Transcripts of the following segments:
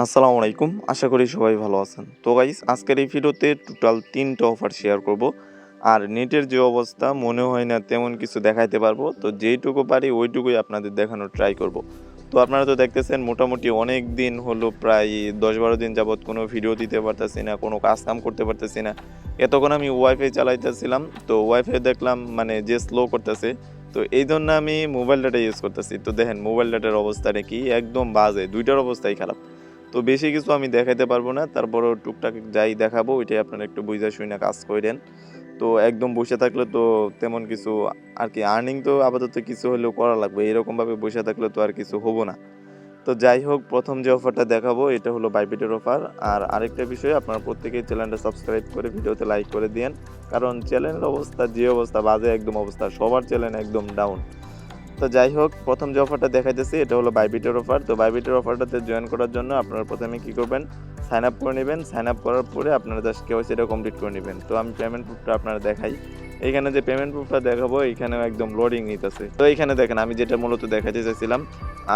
আসসালামু আলাইকুম, আশা করি সবাই ভালো আছেন। তো গাইস, আজকের এই ভিডিওতে টোটাল 3টা অফার শেয়ার করব। আর নেটের যে অবস্থা মনে হয় না তেমন কিছু দেখাইতে পারবো, তো যেইটুকু পারি ওইটুকুই আপনাদের দেখানোর ট্রাই করব। তো আপনারা তো দেখতেছেন মোটামুটি অনেক দিন হলো, প্রায় 10-12 দিন যাবত কোনো ভিডিও দিতে পারতেছি না, কোনো কাজ কাম করতে পারতেছি না। এতক্ষণ আমি ওয়াইফাই চালাইতেছিলাম, তো ওয়াইফাই দেখলাম মানে যে স্লো করতেছে, তো এই জন্য আমি মোবাইল ডাটা ইউজ করতেছি। তো দেখেন মোবাইল ডাটার অবস্থাটা কি, একদম বাজে, দুইটার অবস্থাই খারাপ। তো বেশি কিছু আমি দেখাইতে পারবো না, তারপরও টুকটাক যাই দেখাবো ওইটাই আপনারা একটু বুঝা শুনে কাজ করেন। তো একদম বসে থাকলে তো তেমন কিছু আর কি, আর্নিং তো আপাতত কিছু হলেও করা লাগবে, এরকমভাবে বসে থাকলে তো আর কিছু হবো না। তো যাই হোক, প্রথম যে অফারটা দেখাবো এটা হলো বাইবিটের অফার। আর আরেকটা বিষয়, আপনারা প্রত্যেকেই চ্যানেলটা সাবস্ক্রাইব করে ভিডিওতে লাইক করে দিয়েন, কারণ চ্যানেলের অবস্থা যে অবস্থা, বাজে একদম অবস্থা, সবার চ্যানেল একদম ডাউন। তো যাই হোক, প্রথম যে অফারটা দেখাইতেছি এটা হলো বাইবিটের অফার। তো বাইবিটের অফারটাতে জয়েন করার জন্য আপনারা প্রথমে কী করবেন, সাইন আপ করে নেবেন। সাইন আপ করার পরে আপনারা জাস্ট কেওয়াইসিটা কমপ্লিট করে নেবেন। তো আমি পেমেন্ট প্রুফটা আপনারা দেখাই। এইখানে যে পেমেন্ট প্রুফটা দেখাবো এইখানেও একদম লোডিং নিতেছে। তো এইখানে দেখেন আমি যেটা মূলত দেখাতে চাইছিলাম,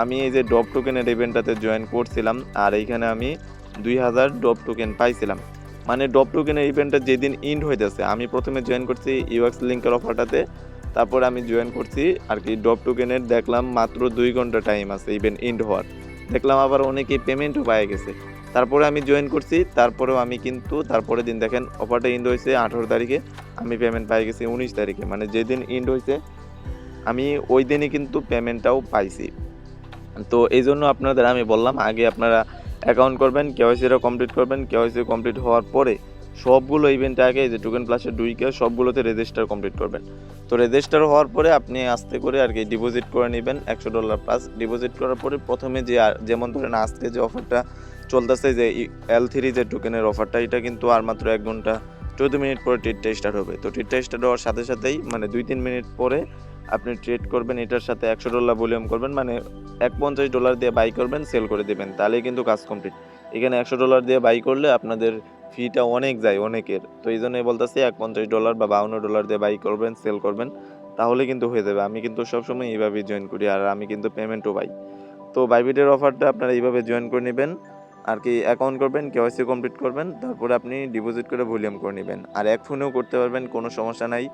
আমি এই যে ড্রপ টোকেনের ইভেন্টটাতে জয়েন করছিলাম, আর এইখানে আমি 2000 ড্রপ টোকেন পাইছিলাম। মানে ড্রপ টোকেনের ইভেন্টটা যেদিন ইন্ড হইতেছে, আমি প্রথমে জয়েন করছি ইউএক্স লিঙ্কের অফারটাতে, তারপরে আমি জয়েন করছি আর কি ড্রপ টোকেনের, দেখলাম মাত্র 2 ঘন্টা টাইম আছে ইভেন্ট ইন্ড হওয়ার। দেখলাম আবার অনেকেই পেমেন্টও পায়ে গেছে। তারপরে আমি জয়েন করছি, তারপরেও আমি কিন্তু তারপরের দিন দেখেন অফারটা ইন্ড হয়েছে 18 তারিখে, আমি পেমেন্ট পাই গেছি 19 তারিখে। মানে যেদিন ইন্ড হয়েছে আমি ওই দিনই কিন্তু পেমেন্টটাও পাইছি। তো এই জন্য আপনাদের আমি বললাম আগে আপনারা অ্যাকাউন্ট করবেন, কেওয়াইসিটা কমপ্লিট করবেন। কেওয়াইসি কমপ্লিট হওয়ার পরে সবগুলো ইভেন্টে আগে যে টোকেন প্লাসে ডুইকে সবগুলোতে রেজিস্টার কমপ্লিট করবেন। তো রেজিস্টার হওয়ার পরে আপনি আস্তে করে আর কি ডিপোজিট করে নেবেন $100 প্লাস। ডিপোজিট করার পরে প্রথমে যে যেমন ধরেন আজকে যে অফারটা চলতেছে, যে L3 যে টোকেনের অফারটা, এটা কিন্তু আর মাত্র 1 ঘন্টা 14 মিনিট পরে ট্রেডটা স্টার্ট হবে। তো ট্রেডটা স্টার্ট হওয়ার সাথে সাথেই মানে 2-3 মিনিট পরে আপনি ট্রেড করবেন, এটার সাথে $100 ভলিউম করবেন, মানে $150 দিয়ে বাই করবেন, সেল করে দেবেন, তাহলেই কিন্তু কাজ কমপ্লিট। এখানে $100 দিয়ে বাই করলে আপনাদের ফিটা অনেক যায় অনেকের, তো এই জন্যই বলতেছি $150 বা $52 দিয়ে বাই করবেন, সেল করবেন, তাহলে কিন্তু হয়ে যাবে। আমি কিন্তু সবসময় এইভাবেই জয়েন করি, আর আমি কিন্তু পেমেন্টও পাই। তো বাইবিটের অফারটা আপনারা এইভাবে জয়েন করে নেবেন আর কি, অ্যাকাউন্ট করবেন, কেওয়াইসি কমপ্লিট করবেন, তারপরে আপনি ডিপোজিট করে ভলিউম করে নেবেন। আর এক ফোনেও করতে পারবেন, কোনো সমস্যা নাই।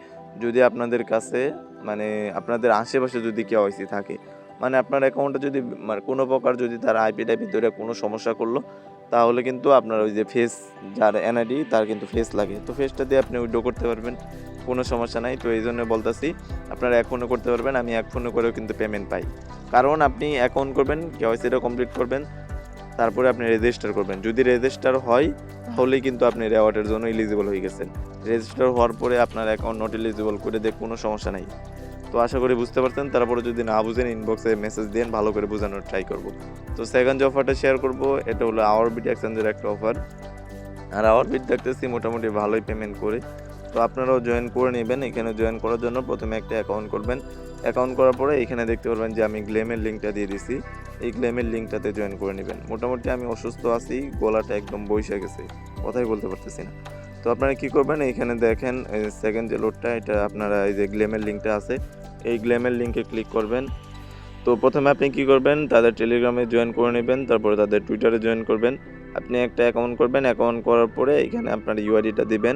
যদি আপনাদের কাছে মানে আপনাদের আশেপাশে যদি কেওয়াইসি থাকে, মানে আপনার অ্যাকাউন্টে যদি মানে কোনো প্রকার যদি তার আইপি টাইপি ধরে কোনো সমস্যা করলো, তাহলে কিন্তু আপনার ওই যে ফেস, যার এনআইডি তার কিন্তু ফেস লাগে, তো ফেসটা দিয়ে আপনি উইথড্র করতে পারবেন, কোনো সমস্যা নাই। তো এই জন্য বলতেছি আপনারা এক ফোনে করতে পারবেন, আমি এক ফোনে করেও কিন্তু পেমেন্ট পাই। কারণ আপনি অ্যাকাউন্ট করবেন, কেওয়াইসিটা কমপ্লিট করবেন, তারপরে আপনি রেজিস্টার করবেন। যদি রেজিস্টার হয় তাহলেই কিন্তু আপনি রেওয়ার্ডের জন্য এলিজিবল হয়ে গেছেন। রেজিস্টার হওয়ার পরে আপনার অ্যাকাউন্ট নট এলিজিবল করে দিয়ে কোনো সমস্যা নাই। তো আশা করি বুঝতে পারছেন। তারপরে যদি না বুঝেন ইনবক্সে মেসেজ দিন, ভালো করে বোঝানোর ট্রাই করব। তো সেকেন্ড যে অফারটা শেয়ার করব এটা হলো আওয়ারবিট এক্সচেঞ্জের একটা অফার। আর আওয়ারবিট দেখতেছি মোটামুটি ভালোই পেমেন্ট করে। তো আপনারাও জয়েন করে নেবেন। এখানে জয়েন করার জন্য প্রথমে একটা অ্যাকাউন্ট করবেন। অ্যাকাউন্ট করার পরে এখানে দেখতে পারবেন যে আমি ক্লেমের লিঙ্কটা দিয়ে দিছি। এই ক্লেমের লিঙ্কটাতে জয়েন করে নেবেন। মোটামুটি আমি অসুস্থ আছি, গলাটা একদম বইসা গেছে, কথাই বলতে পারতেছি না। তো আপনারা কী করবেন, এইখানে দেখেন সেকেন্ড যে লোডটা, এটা আপনারা এই যে গ্লেমের লিঙ্কটা আছে, এই গ্লেমের লিঙ্কে ক্লিক করবেন। তো প্রথমে আপনি কী করবেন, তাদের টেলিগ্রামে জয়েন করে নেবেন, তারপরে তাদের টুইটারে জয়েন করবেন। আপনি একটা অ্যাকাউন্ট করবেন, অ্যাকাউন্ট করার পরে এইখানে আপনার ইউআইডিটা দিবেন।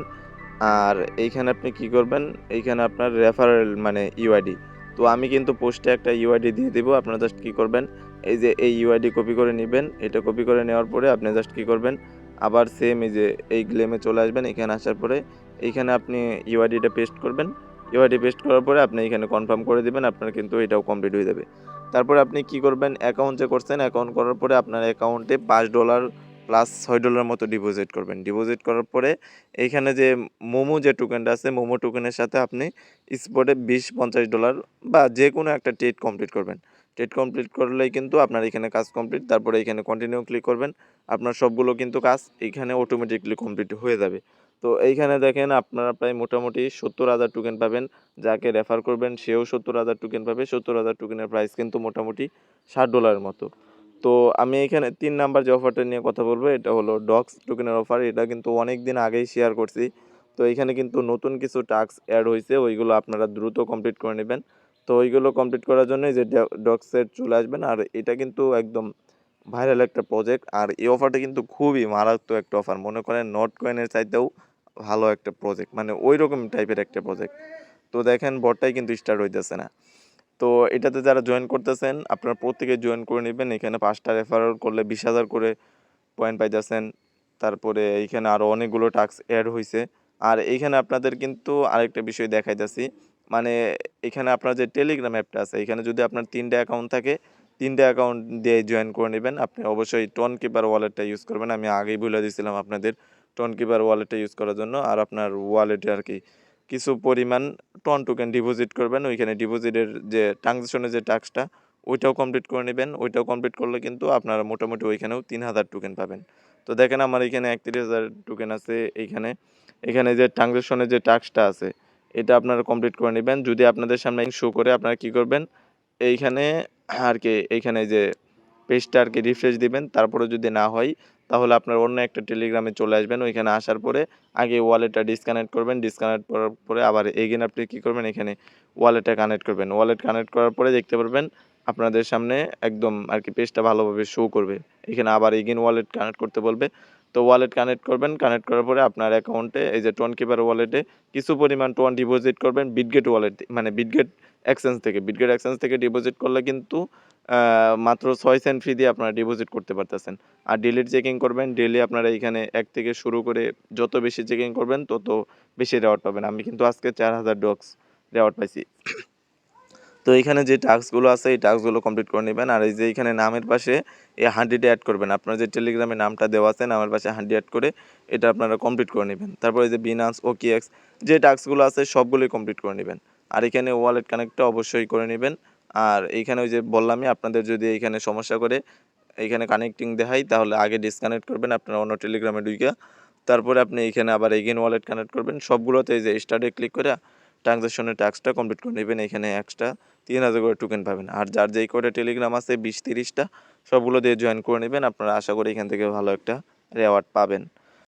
আর এইখানে আপনি কী করবেন, এইখানে আপনার রেফারেল মানে ইউআইডি। তো আমি কিন্তু পোস্টে একটা ইউআইডি দিয়ে দেবো, আপনারা জাস্ট কী করবেন, এই যে এই ইউআইডি কপি করে নেবেন। এটা কপি করে নেওয়ার পরে আপনি জাস্ট কী করবেন, আবার সেম এই যে এই গ্লেমে চলে আসবেন। এখানে আসার পরে এইখানে আপনি ইউআইডিটা পেস্ট করবেন। ইউআইডি পেস্ট করার পরে আপনি এখানে কনফার্ম করে দেবেন, আপনার কিন্তু এটাও কমপ্লিট হয়ে যাবে। তারপরে আপনি কি করবেন, অ্যাকাউন্ট যে করছেন, অ্যাকাউন্ট করার পরে আপনার অ্যাকাউন্টে $5 প্লাস $6 মতো ডিপোজিট করবেন। ডিপোজিট করার পরে এইখানে যে মোমো যে টোকেনটা আছে, মোমো টোকেনের সাথে আপনি স্পটে $20-50 বা যে কোনো একটা ট্রেড কমপ্লিট করবেন। ট্রেড কমপ্লিট করলেই কিন্তু আপনার এখানে কাজ কমপ্লিট। তারপরে এখানে কন্টিনিউ ক্লিক করবেন, আপনার সবগুলো কিন্তু কাজ এইখানে অটোমেটিকলি কমপ্লিট হয়ে যাবে। তো এইখানে দেখেন আপনারা প্রায় মোটামুটি 70,000 টোকেন পাবেন। যাকে রেফার করবেন সেও 70,000 টোকেন পাবে। 70,000 টোকেনের প্রাইস কিন্তু মোটামুটি $60 মতো। তো আমি এখানে 3 নাম্বার যে অফারটা নিয়ে কথা বলবো এটা হলো ডক্স টোকেনের অফার। এটা কিন্তু অনেক দিন আগেই শেয়ার করছি। তো এখানে কিন্তু নতুন কিছু টাস্ক অ্যাড হয়েছে, ওইগুলো আপনারা দ্রুত কমপ্লিট করে নেবেন। তো ওইগুলো কমপ্লিট করার জন্য যে ডক্সের চলে আসবেন। আর এটা কিন্তু একদম ভাইরাল একটা প্রজেক্ট। আর এই অফারটা কিন্তু খুবই মারাত্মক একটা অফার। মনে করেন নোট কয়েনের চাইতেও ভালো একটা প্রজেক্ট, মানে ওইরকম টাইপের একটা প্রজেক্ট। তো দেখেন বটটাই কিন্তু স্টার্ট হইতেছে না। তো এটাতে যারা জয়েন করতেছেন আপনারা প্রত্যেকে জয়েন করে নেবেন। এখানে 5টা রেফারেল করলে 20,000 করে পয়েন্ট পাইতেছেন। তারপরে এইখানে আরও অনেকগুলো টাস্ক অ্যাড হইছে। আর এইখানে আপনাদের কিন্তু আরেকটা বিষয় দেখাইতেছি, মানে এখানে আপনার যে টেলিগ্রাম অ্যাপটা আছে, এখানে যদি আপনার 3টা অ্যাকাউন্ট থাকে, 3টা অ্যাকাউন্ট দিয়ে জয়েন করে নেবেন। আপনি অবশ্যই টোন কিপার ওয়ালেটটা ইউজ করবেন। আমি আগেই বলে দিয়েছিলাম আপনাদের টোন কিপার ওয়ালেটটা ইউজ করার জন্য। আর আপনার ওয়ালেটে আর কি কিছু পরিমাণ টন টোকেন ডিপোজিট করবেন। ওইখানে ডিপোজিটের যে ট্রানজ্যাকশনের যে টাস্কটা ওইটাও কমপ্লিট করে নেবেন। ওইটাও কমপ্লিট করলে কিন্তু আপনারা মোটামুটি ওইখানেও 3,000 টোকেন পাবেন। তো দেখেন আমার এখানে 31,000 টোকেন আছে এইখানে। এখানে যে ট্রানজ্যাকশনের যে টাস্কটা আছে এটা আপনারা কমপ্লিট করে নেবেন। যদি আপনাদের সামনে শো করে আপনারা কি করবেন, এইখানে আর কি এইখানে যে পেজটা আর কি রিফ্রেশ দিবেন। তারপরে যদি না হয় তাহলে আপনার অন্য একটা টেলিগ্রামে চলে আসবেন। ওইখানে আসার পরে আগে ওয়ালেটটা ডিসকানেক্ট করবেন। ডিসকানেক্ট করার পরে আবার এগেইন আপনি কী করবেন, এখানে ওয়ালেটটা কানেক্ট করবেন। ওয়ালেট কানেক্ট করার পরে দেখতে পারবেন আপনাদের সামনে একদম আর কি পেজটা ভালোভাবে শো করবে। এখানে আবার এগেইন ওয়ালেট কানেক্ট করতে বলবে। তো ওয়ালেট কানেক্ট করবেন। কানেক্ট করার পরে আপনার অ্যাকাউন্টে এই যে টোন কিপার ওয়ালেটে কিছু পরিমাণ টোন ডিপোজিট করবেন বিটগেট ওয়ালেট, মানে বিটগেট এক্সচেঞ্জ থেকে। বিটগেট এক্সচেঞ্জ থেকে ডিপোজিট করলে কিন্তু মাত্র 6 সেন্ট ফি দিয়ে আপনারা ডিপোজিট করতে পারতেছেন। আর ডেইলি চেকিং করবেন। ডেইলি আপনারা এইখানে 1 থেকে শুরু করে যত বেশি চেকিং করবেন তত বেশি রেওয়ার্ড পাবেন। আমি কিন্তু আজকে 4,000 ডক্স রেওয়ার্ড পাইছি। তো এইখানে যে টাস্কগুলো আছে এই টাস্কগুলো কমপ্লিট করে নেবেন। আর এই যে এইখানে নামের পাশে এই 100 অ্যাড করবেন। আপনার যে টেলিগ্রামে নামটা দেওয়া আছে নামের পাশে 100 অ্যাড করে এটা আপনারা কমপ্লিট করে নেবেন। তারপরে যে বিনান্স, ওকেএক্স যে টাস্কগুলো আছে সবগুলোই কমপ্লিট করে নেবেন। আর এখানে ওয়ালেট কানেক্টটা অবশ্যই করে নেবেন। আর এইখানে ওই যে বললামই আপনাদের যদি এইখানে সমস্যা করে এইখানে কানেক্টিং দেখায় তাহলে আগে ডিসকানেক্ট করবেন আপনারা অন্য টেলিগ্রামে ঢুইকা। তারপরে আপনি এইখানে আবার এগেইন ওয়ালেট কানেক্ট করবেন। সবগুলোতে এই যে স্টার্টে ক্লিক করে ট্রানজ্যাকশনের টাস্কটা কমপ্লিট করে নেবেন। এখানে এক্সট্রা 3,000 করে টোকেন পাবেন। আর যার যেই কয়টা টেলিগ্রাম আছে 20-30টা সবগুলো দিয়ে জয়েন করে নেবেন। আপনারা আশা করি এখান থেকে ভালো একটা রেওয়ার্ড পাবেন।